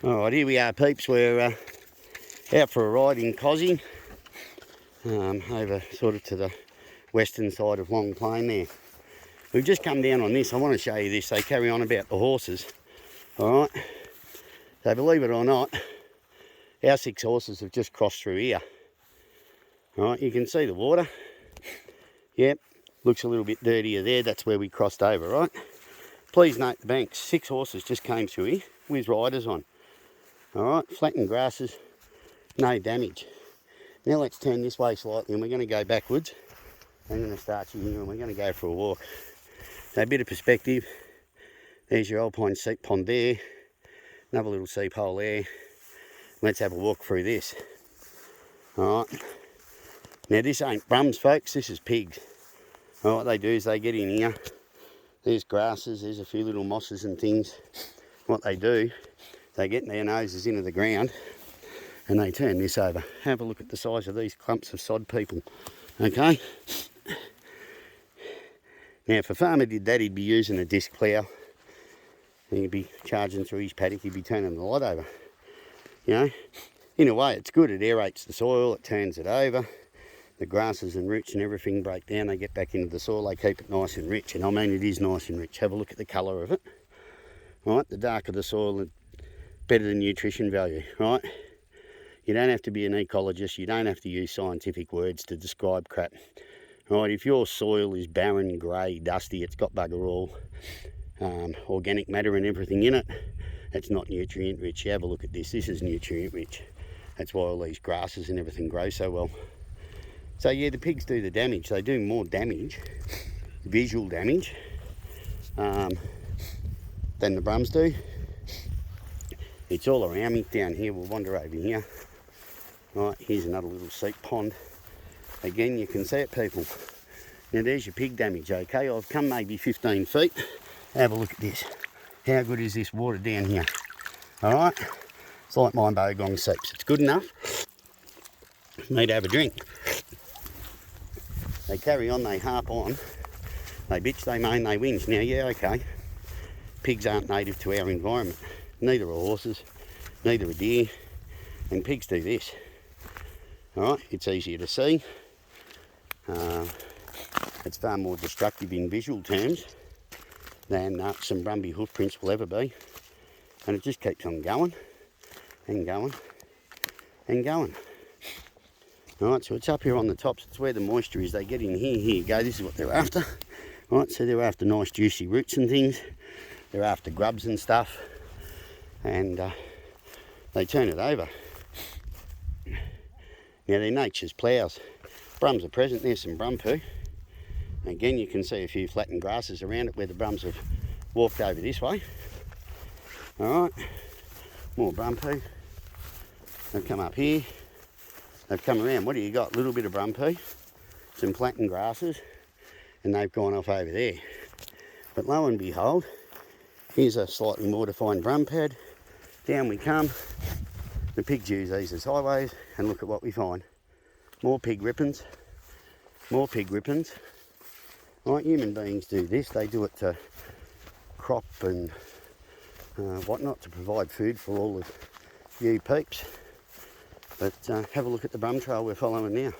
Alright, here we are peeps, we're out for a ride in Kosciuosko, over sort of to the western side of Long Plain there. We've just come down on this. I want to show you this. They carry on about the horses. Alright, so believe it or not, our 6 horses have just crossed through here. Alright, you can see the water. Yep, looks a little bit dirtier there. That's where we crossed over, right? Please note the banks. 6 horses just came through here with riders on. Alright, flattened grasses, no damage. Now let's turn this way slightly and we're going to go backwards. I'm going to start you here and we're going to go for a walk. So a bit of perspective. There's your alpine seep pond there. Another little seep hole there. Let's have a walk through this. Alright. Now this ain't Brumbys, folks, this is pigs. What they do is they get in here. There's grasses, there's a few little mosses and things. What they do, they get their noses into the ground and they turn this over. Have a look at the size of these clumps of sod, people. Okay? Now if a farmer did that, he'd be using a disc plough. He'd be charging through his paddock, he'd be turning the lot over. You know, in a way it's good, it aerates the soil, it turns it over. The grasses and roots and everything break down, they get back into the soil, they keep it nice and rich. And I mean, it is nice and rich. Have a look at the colour of it. Right, the darker the soil, the better the nutrition value, right? You don't have to be an ecologist, you don't have to use scientific words to describe crap. Right, if your soil is barren, grey, dusty, it's got bugger all, organic matter and everything in it, it's not nutrient rich. You have a look at this, this is nutrient rich. That's why all these grasses and everything grow so well. So yeah, the pigs do the damage. They do more damage, visual damage, than the Brumbys do. It's all around me down here. We'll wander over here. Right, here's another little seep pond. Again, you can see it, people. Now there's your pig damage, okay? I've come maybe 15 feet. Have a look at this. How good is this water down here? All right, it's like my bogong seeps. It's good enough for me to have a drink. They carry on, they harp on, they bitch, they moan, they whinge. Now, yeah, okay, pigs aren't native to our environment. Neither are horses, neither are deer, and pigs do this. Alright, it's easier to see. It's far more destructive in visual terms than some Brumbie hoof prints will ever be. And it just keeps on going, and going, and going. Alright, so it's up here on the tops, it's where the moisture is. They get in here, here you go, this is what they're after. Alright, so they're after nice juicy roots and things. They're after grubs and stuff. And they turn it over. Now they're nature's ploughs. Brums are present, there's some brum poo. Again, you can see a few flattened grasses around it where the Brums have walked over this way. Alright, more brum poo. They've come up here. They've come around. What do you got? A little bit of brum poo, some flattened grasses, and they've gone off over there. But lo and behold, here's a slightly more defined brum pad. Down we come. The pigs use these as highways, and look at what we find. More pig rippings. More pig rippings. Right, human beings do this. They do it to crop and whatnot, to provide food for all of you peeps. But have a look at the brum trail we're following now.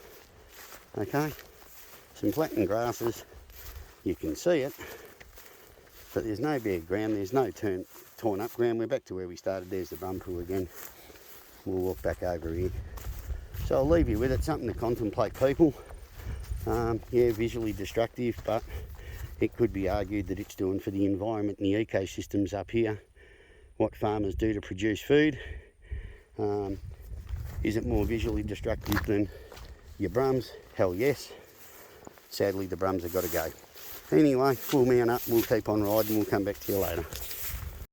Okay, some flattened grasses, you can see it, but there's no bare ground, there's no torn up ground. We're back to where we started. There's the brum pool again. We'll walk back over here. So I'll leave you with it, something to contemplate, people. Yeah, visually destructive, but it could be argued that it's doing for the environment and the ecosystems up here what farmers do to produce food. Is it more visually destructive than your Brumbys? Hell yes. Sadly, the Brumbys have got to go. Anyway, we'll mount up, we'll keep on riding, we'll come back to you later.